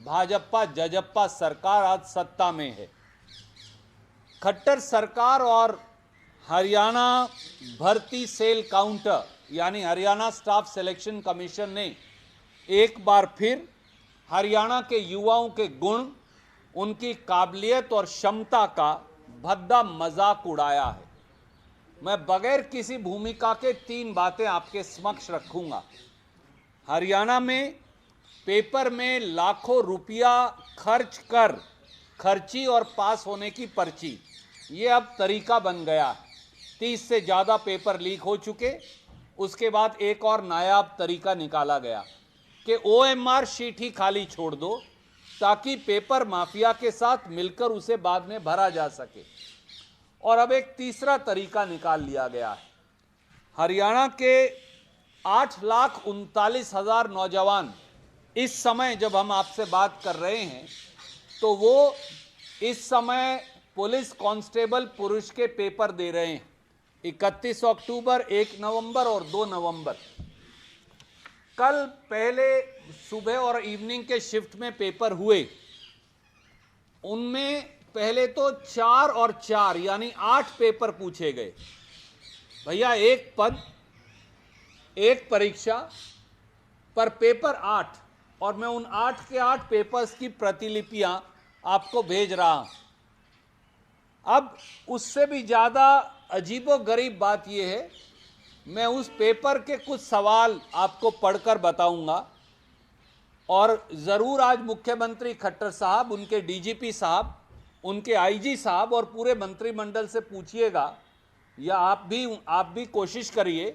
भाजपा जजप्पा सरकार आज सत्ता में है। खट्टर सरकार और हरियाणा भर्ती सेल काउंटर यानी हरियाणा स्टाफ सिलेक्शन कमीशन ने एक बार फिर हरियाणा के युवाओं के गुण, उनकी काबिलियत और क्षमता का भद्दा मजाक उड़ाया है। मैं बगैर किसी भूमिका के 3 बातें आपके समक्ष रखूंगा। हरियाणा में पेपर में लाखों रुपया खर्च कर खर्ची और पास होने की पर्ची, ये अब तरीका बन गया है। 30 से ज़्यादा पेपर लीक हो चुके। उसके बाद एक और नायाब तरीका निकाला गया कि OMR शीट ही खाली छोड़ दो ताकि पेपर माफिया के साथ मिलकर उसे बाद में भरा जा सके। और अब एक तीसरा तरीका निकाल लिया गया है। हरियाणा के 8,39,000 नौजवान इस समय जब हम आपसे बात कर रहे हैं तो वो इस समय पुलिस कांस्टेबल पुरुष के पेपर दे रहे हैं। 31 अक्टूबर, 1 नवंबर और 2 नवंबर। कल पहले सुबह और इवनिंग के शिफ्ट में पेपर हुए। उनमें पहले तो 4 और 4 यानी 8 पेपर पूछे गए। भैया, एक पद, एक परीक्षा पर पेपर 8, और मैं उन 8 के 8 पेपर्स की प्रतिलिपियां आपको भेज रहा हूं। अब उससे भी ज़्यादा अजीबोगरीब बात यह है, मैं उस पेपर के कुछ सवाल आपको पढ़कर बताऊंगा और ज़रूर आज मुख्यमंत्री खट्टर साहब, उनके DGP साहब, उनके IG साहब और पूरे मंत्रिमंडल से पूछिएगा, या आप भी कोशिश करिए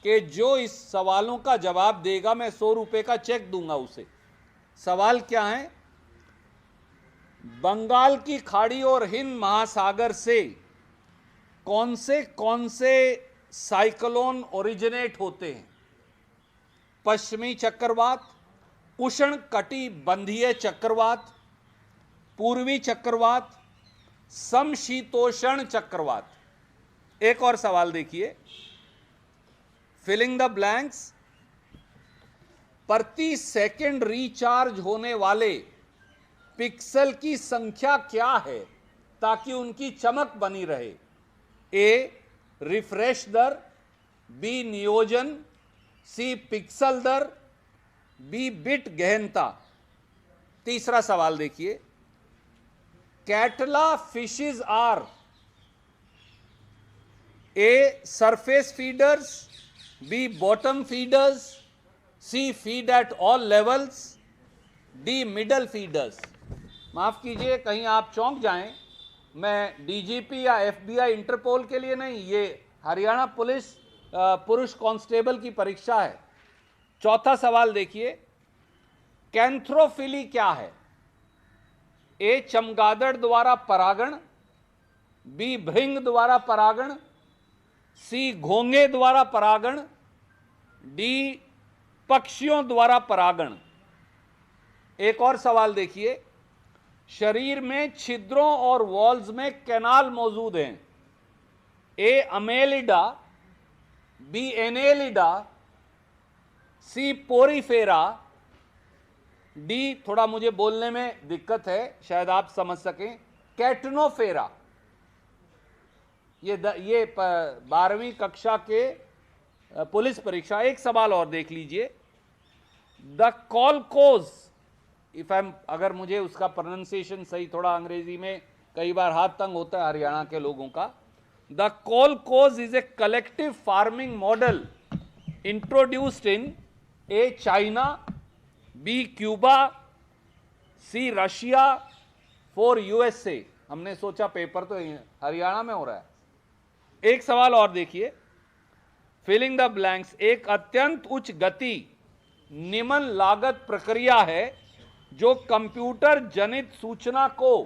कि जो इस सवालों का जवाब देगा मैं 100 रुपये का चेक दूंगा उसे। सवाल क्या है? बंगाल की खाड़ी और हिंद महासागर से कौन से साइक्लोन ओरिजिनेट होते हैं? पश्चिमी चक्रवात, उष्ण कटिबंधीय चक्रवात, पूर्वी चक्रवात, समशीतोष्ण चक्रवात। एक और सवाल देखिए, फिलिंग द ब्लैंक्स। प्रति सेकंड रिचार्ज होने वाले पिक्सल की संख्या क्या है ताकि उनकी चमक बनी रहे? A रिफ्रेश दर, B नियोजन, C पिक्सल दर, B बिट गहनता। तीसरा सवाल देखिए, catla fishes are A surface feeders, B bottom feeders, C feed at all levels, D middle feeders. माफ कीजिए, कहीं आप चौंक जाएं, मैं DGP या FBI इंटरपोल के लिए नहीं, ये हरियाणा पुलिस पुरुष कांस्टेबल की परीक्षा है। चौथा सवाल देखिए, कैंथ्रोफिली क्या है? A चमगादड़ द्वारा परागण, B भृंग द्वारा परागण, C घोंगे द्वारा परागण, D पक्षियों द्वारा परागण। एक और सवाल देखिए, शरीर में छिद्रों और वॉल्स में कैनाल मौजूद हैं। A अमेलिडा, B Annelida, C Porifera, D, थोड़ा मुझे बोलने में दिक्कत है, शायद आप समझ सकें, कैटनोफेरा। ये 12वीं कक्षा के पुलिस परीक्षा। एक सवाल और देख लीजिए, द कॉलकोज, अगर मुझे उसका प्रोनाउंसिएशन सही, थोड़ा अंग्रेजी में कई बार हाथ तंग होता है हरियाणा के लोगों का। The kolkhoz is a collective farming model introduced in A China, B Cuba, C Russia, 4 USA। हमने सोचा पेपर तो हरियाणा में हो रहा है। एक सवाल और देखिए, फिलिंग द ब्लैंक्स एक अत्यंत उच्च गति निम्न लागत प्रक्रिया है जो कंप्यूटर जनित सूचना को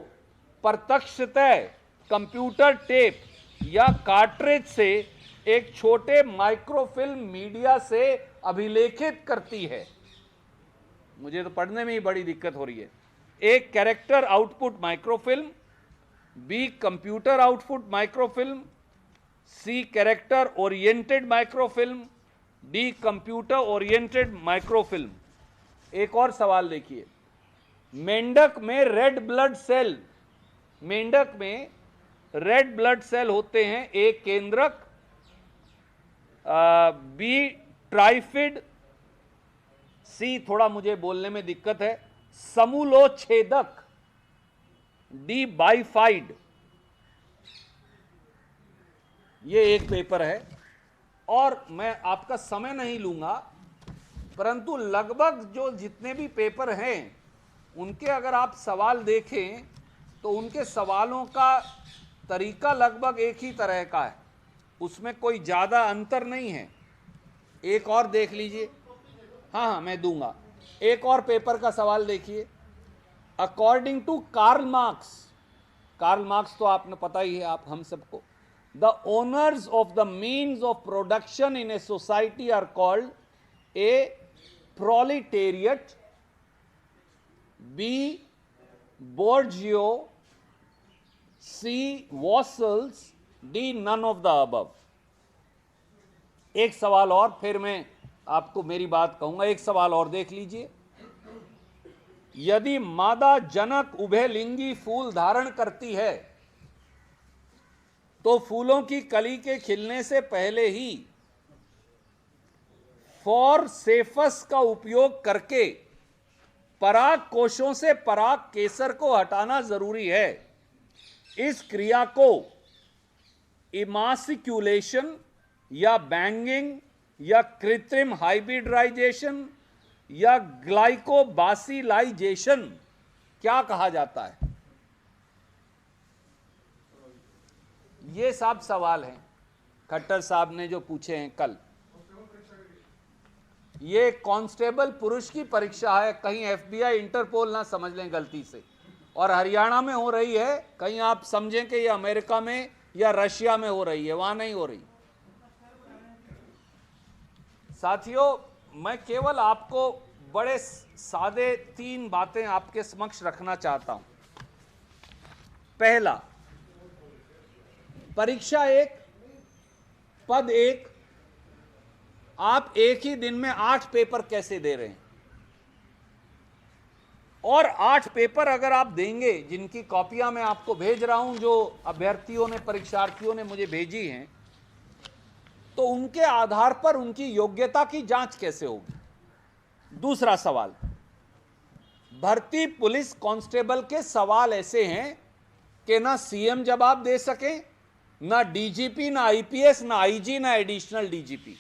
प्रत्यक्षतः कंप्यूटर टेप या कार्ट्रिज से एक छोटे माइक्रोफिल्म मीडिया से अभिलेखित करती है। मुझे तो पढ़ने में ही बड़ी दिक्कत हो रही है। एक character output microfilm, B computer output microfilm, C character oriented microfilm, D computer oriented microfilm. एक और सवाल देखिए, मेंढक में रेड ब्लड सेल, मेंढक में रेड ब्लड सेल होते हैं, ए केंद्रक, बी ट्राइफिड, सी थोड़ा मुझे बोलने में दिक्कत है समूलोच्छेदक, डी बाइफाइड। ये एक पेपर है और मैं आपका समय नहीं लूंगा, परंतु लगभग जो जितने भी पेपर हैं उनके अगर आप सवाल देखें तो उनके सवालों का तरीका लगभग एक ही तरह का है, उसमें कोई ज़्यादा अंतर नहीं है। एक और देख लीजिए, हाँ मैं दूंगा। एक और पेपर का सवाल देखिए। According to Karl Marx, Karl Marx तो आपने पता ही है आप हम सबको, the owners of the means of production in a society are called a proletariat, B bourgeois, C vassals, D none of the above. एक सवाल और, फिर मैं आपको मेरी बात कहूंगा। एक सवाल और देख लीजिए। यदि मादा जनक उभयलिंगी फूल धारण करती है तो फूलों की कली के खिलने से पहले ही फॉरसेफस का उपयोग करके पराग कोशों से पराग केसर को हटाना जरूरी है। इस क्रिया को इमासिक्यूलेशन या बैंगिंग या कृत्रिम हाइब्रिडाइजेशन या ग्लाइकोबासिलाइजेशन क्या कहा जाता है? ये सब सवाल हैं खट्टर साहब ने जो पूछे हैं कल। ये कांस्टेबल पुरुष की परीक्षा है, कहीं एफबीआई इंटरपोल ना समझ लें गलती से, और हरियाणा में हो रही है, कहीं आप समझें कि ये अमेरिका में या रशिया में हो रही है, वहां नहीं हो रही। साथियों, मैं केवल आपको बड़े सादे 3 बातें आपके समक्ष रखना चाहता हूं। पहला, परीक्षा 1 पद 1, आप एक ही दिन में 8 पेपर कैसे दे रहे हैं? और 8 पेपर अगर आप देंगे, जिनकी कॉपियां मैं आपको भेज रहा हूं, जो अभ्यर्थियों ने, परीक्षार्थियों ने मुझे भेजी हैं, तो उनके आधार पर उनकी योग्यता की जांच कैसे होगी? दूसरा सवाल, भर्ती पुलिस कांस्टेबल के सवाल ऐसे हैं कि ना सीएम जवाब दे सके, ना डीजीपी, ना आईपीएस, ना आईजी, ना एडिशनल डीजीपी।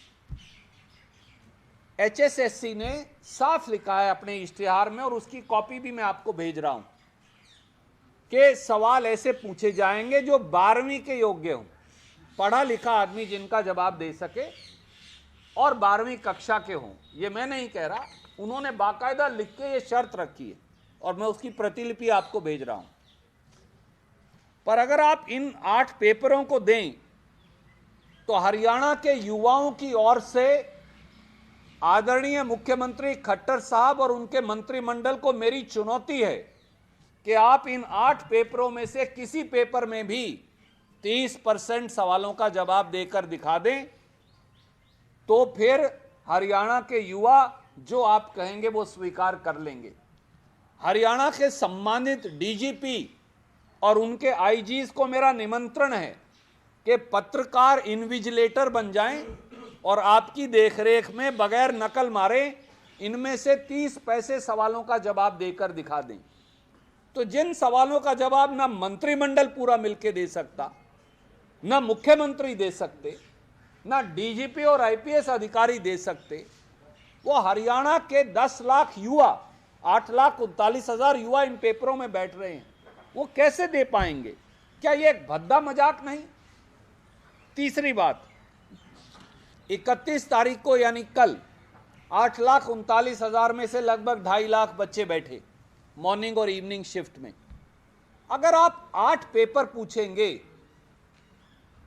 एचएसएससी ने साफ लिखा है अपने इश्तिहार में, और उसकी कॉपी भी मैं आपको भेज रहा हूं, कि सवाल ऐसे पूछे जाएंगे जो 12वीं के योग्य हों, पढ़ा लिखा आदमी जिनका जवाब दे सके और 12वीं कक्षा के हों। ये मैं नहीं कह रहा, उन्होंने बाकायदा लिख के ये शर्त रखी है और मैं उसकी प्रतिलिपि आपको भेज रहा हूं। पर अगर आप इन 8 पेपरों को दें तो हरियाणा के युवाओं की ओर से आदरणीय मुख्यमंत्री खट्टर साहब और उनके मंत्रिमंडल को मेरी चुनौती है कि आप इन 8 पेपरों में से किसी पेपर में भी 30% सवालों का जवाब देकर दिखा दें, तो फिर हरियाणा के युवा जो आप कहेंगे वो स्वीकार कर लेंगे। हरियाणा के सम्मानित डीजीपी और उनके आईजीज को मेरा निमंत्रण है कि पत्रकार इन्विजिलेटर बन जाएं और आपकी देखरेख में बगैर नकल मारे इनमें से 30 पैसे सवालों का जवाब देकर दिखा दें। तो जिन सवालों का जवाब ना मंत्रिमंडल पूरा मिलकर दे सकता, ना मुख्यमंत्री दे सकते, ना डीजीपी और आईपीएस अधिकारी दे सकते, वो हरियाणा के 10 लाख युवा, 8,39,000 युवा इन पेपरों में बैठ रहे हैं, वो कैसे दे पाएंगे? क्या ये एक भद्दा मजाक नहीं? तीसरी बात, 31 तारीख को यानी कल 8,39,000 में से लगभग 2.5 लाख बच्चे बैठे मॉर्निंग और इवनिंग शिफ्ट में। अगर आप 8 पेपर पूछेंगे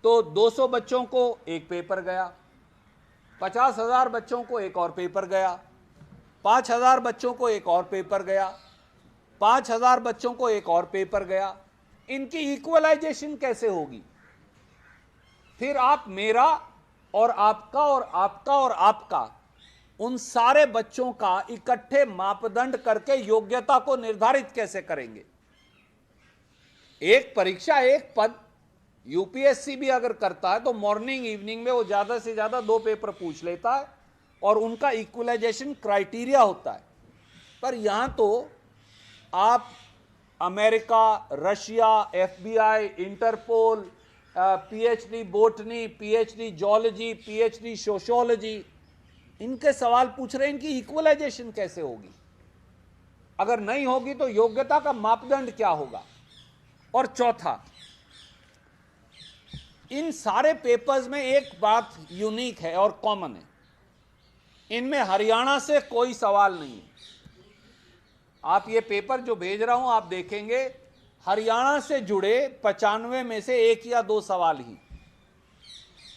तो 200 बच्चों को एक पेपर गया, 50,000 बच्चों को एक और पेपर गया, 5,000 बच्चों को एक और पेपर गया, 5,000 बच्चों को एक और पेपर गया। इनकी इक्वलाइजेशन कैसे होगी? फिर आप मेरा और आपका और आपका और आपका उन सारे बच्चों का इकट्ठे मापदंड करके योग्यता को निर्धारित कैसे करेंगे? एक परीक्षा एक पद, यूपीएससी भी अगर करता है तो मॉर्निंग इवनिंग में वो ज्यादा से ज्यादा 2 पेपर पूछ लेता है और उनका इक्वलाइजेशन क्राइटेरिया होता है। पर यहां तो आप America, Russia, FBI, Interpol, PhD botany, PhD zoology, PhD sociology, इनके सवाल पूछ रहे हैं इनकी इक्वलाइजेशन कैसे होगी? अगर नहीं होगी तो योग्यता का मापदंड क्या होगा? और चौथा, इन सारे पेपर्स में एक बात यूनिक है और कॉमन है, इनमें हरियाणा से कोई सवाल नहीं है। आप ये पेपर जो भेज रहा हूं आप देखेंगे, हरियाणा से जुड़े 95 में से 1 या 2 सवाल ही।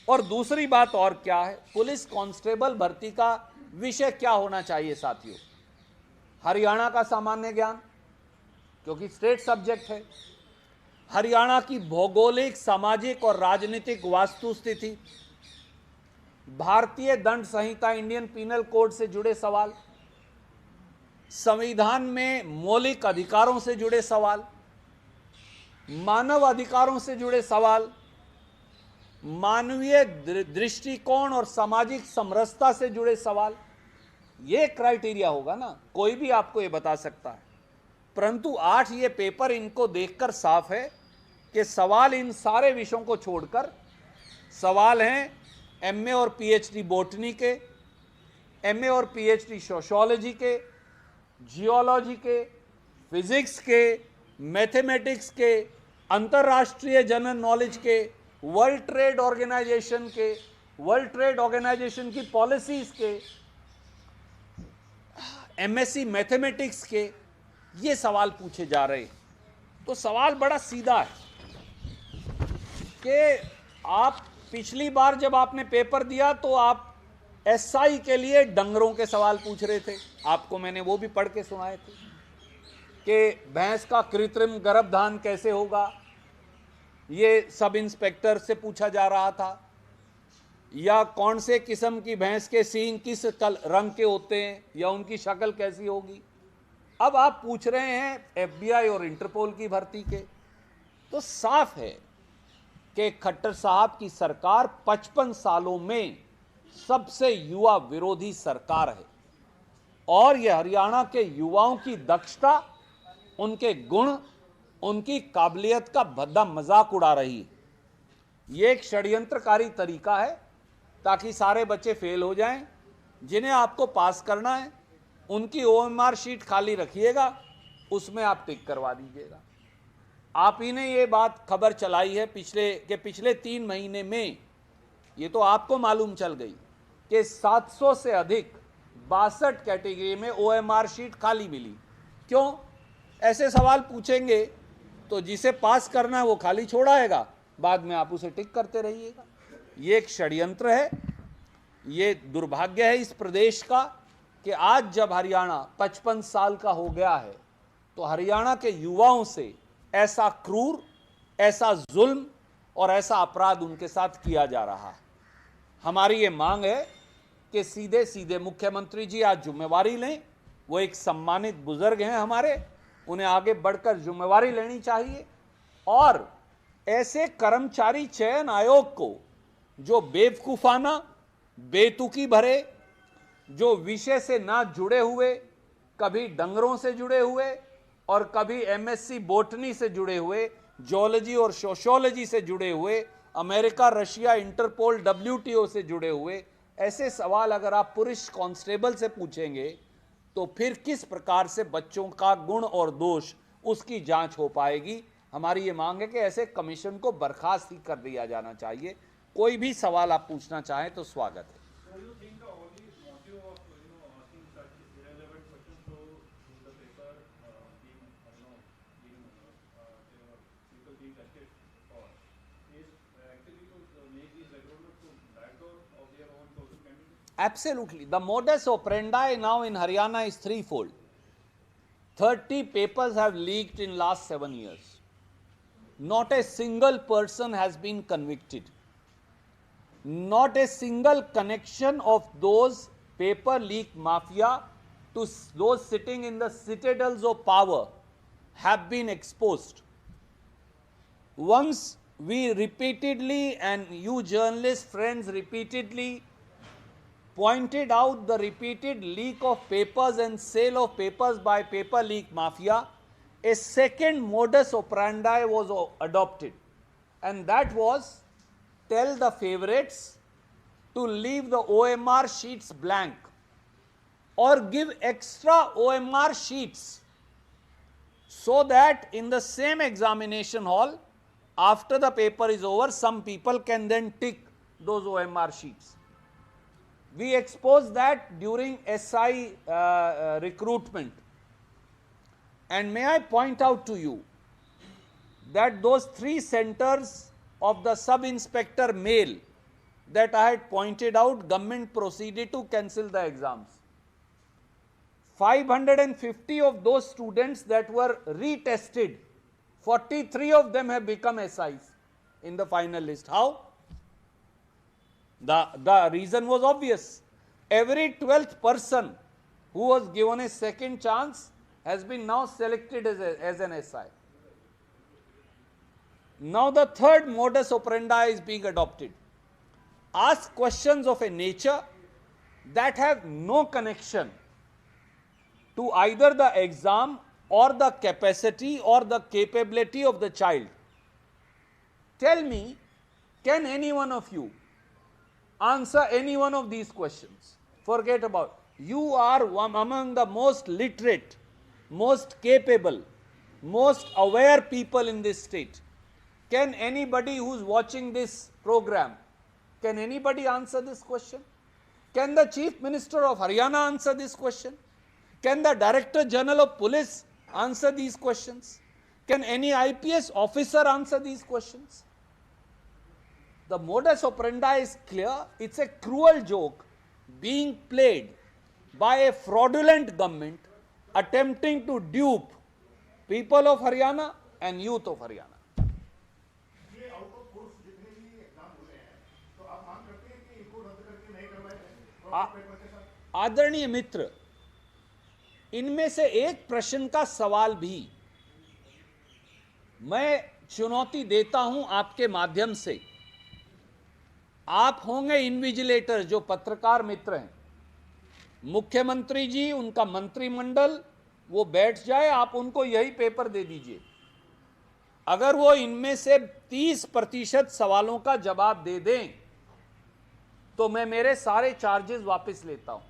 और दूसरी बात और क्या है, पुलिस कांस्टेबल भर्ती का विषय क्या होना चाहिए साथियों? हरियाणा का सामान्य ज्ञान, क्योंकि स्टेट सब्जेक्ट है, हरियाणा की भौगोलिक, सामाजिक और राजनीतिक वास्तु स्थिति, भारतीय दंड संहिता, इंडियन पीनल कोड से जुड़े सवाल, संविधान में मौलिक अधिकारों से जुड़े सवाल, मानव अधिकारों से जुड़े सवाल, मानवीय दृष्टिकोण और सामाजिक समरसता से जुड़े सवाल। ये क्राइटेरिया होगा ना, कोई भी आपको ये बता सकता है। परंतु 8 ये पेपर इनको देखकर साफ है कि सवाल इन सारे विषयों को छोड़कर सवाल हैं एमए और पीएचडी बॉटनी के, एमए और पीएचडी सोशियोलॉजी के, जियोलॉजी के, फिजिक्स के, मैथमेटिक्स के, अंतर्राष्ट्रीय जनरल नॉलेज के, वर्ल्ड ट्रेड ऑर्गेनाइजेशन के, वर्ल्ड ट्रेड ऑर्गेनाइजेशन की पॉलिसीज के, एमएससी मैथमेटिक्स के, ये सवाल पूछे जा रहे हैं। तो सवाल बड़ा सीधा है कि आप पिछली बार जब आपने पेपर दिया तो आप एसआई के लिए डंगरों के सवाल पूछ रहे थे, आपको मैंने वो भी पढ़ के सुनाए थे कि भैंस का कृत्रिम गर्भधान कैसे होगा, ये सब इंस्पेक्टर से पूछा जा रहा था, या कौन से किस्म की भैंस के सींग किस रंग के होते हैं या उनकी शक्ल कैसी होगी। अब आप पूछ रहे हैं एफबीआई और इंटरपोल की भर्ती के। तो साफ है कि खट्टर साहब की सरकार 55 सालों में सबसे युवा विरोधी सरकार है और यह हरियाणा के युवाओं की दक्षता, उनके गुण, उनकी काबिलियत का भद्दा मजाक उड़ा रही है। यह एक षड्यंत्रकारी तरीका है ताकि सारे बच्चे फेल हो जाएं, जिन्हें आपको पास करना है उनकी ओएमआर शीट खाली रखिएगा, उसमें आप टिक करवा दीजिएगा। आप ही ने ये बात खबर चलाई है पिछले 3 महीने में, ये तो आपको मालूम चल गई कि 700 से अधिक 62 कैटेगरी में ओएमआर शीट खाली मिली। क्यों? ऐसे सवाल पूछेंगे तो जिसे पास करना है वो खाली छोड़ाएगा, बाद में आप उसे टिक करते रहिएगा। ये एक षड्यंत्र है। ये दुर्भाग्य है इस प्रदेश का कि आज जब हरियाणा 55 साल का हो गया है तो हरियाणा के युवाओं से ऐसा क्रूर, ऐसा जुल्म और ऐसा अपराध उनके साथ किया जा रहा है। हमारी ये मांग है कि सीधे सीधे मुख्यमंत्री जी आज जिम्मेवारी लें। वो एक सम्मानित बुजुर्ग हैं हमारे, उन्हें आगे बढ़कर जिम्मेवारी लेनी चाहिए और ऐसे कर्मचारी चयन आयोग को जो बेवकूफाना, बेतुकी भरे, जो विषय से ना जुड़े हुए, कभी डंगरों से जुड़े हुए और कभी एमएससी बॉटनी से जुड़े हुए, जियोलॉजी और सोशियोलॉजी से जुड़े हुए, अमेरिका, रशिया, इंटरपोल, डब्ल्यूटीओ से जुड़े हुए, ऐसे सवाल अगर आप पुलिस कांस्टेबल से पूछेंगे तो फिर किस प्रकार से बच्चों का गुण और दोष उसकी जांच हो पाएगी। हमारी ये मांग है कि ऐसे कमीशन को बर्खास्त ही कर दिया जाना चाहिए। कोई भी सवाल आप पूछना चाहें तो स्वागत है। Absolutely. The modus operandi now in Haryana is threefold. 30 papers have leaked in last 7 years. Not a single person has been convicted. Not a single connection of those paper leak mafia to those sitting in the citadels of power have been exposed. Once we repeatedly, and you journalist friends repeatedly, pointed out the repeated leak of papers and sale of papers by paper leak mafia, a second modus operandi was adopted, and that was tell the favorites to leave the OMR sheets blank or give extra OMR sheets so that in the same examination hall, after the paper is over, some people can then tick those OMR sheets. We exposed that during SI recruitment. And may I point out to you that those 3 centers of the sub-inspector male that I had pointed out, government proceeded to cancel the exams. 550 of those students that were retested, 43 of them have become SIs in the final list. How? The reason was obvious. Every 12th person who was given a second chance has been now selected as an SI. Now the third modus operandi is being adopted. Ask questions of a nature that have no connection to either the exam or the capacity or the capability of the child. Tell me, can any one of you answer any one of these questions? Forget about. You are among the most literate, most capable, most aware people in this state. Can anybody who's watching this program, can anybody answer this question? Can the Chief Minister of Haryana answer this question? Can the Director General of Police answer these questions? Can any IPS officer answer these questions? The modus operandi is clear. It's a cruel joke being played by a fraudulent government attempting to dupe people of Haryana and youth of Haryana. आदरणीय मित्र, इनमें से एक प्रश्न का सवाल भी मैं चुनौती देता हूं आपके माध्यम से। आप होंगे इन्विजिलेटर, जो पत्रकार मित्र हैं, मुख्यमंत्री जी, उनका मंत्रिमंडल, वो बैठ जाए, आप उनको यही पेपर दे दीजिए। अगर वो इनमें से 30% सवालों का जवाब दे दें तो मैं मेरे सारे चार्जेस वापस लेता हूं।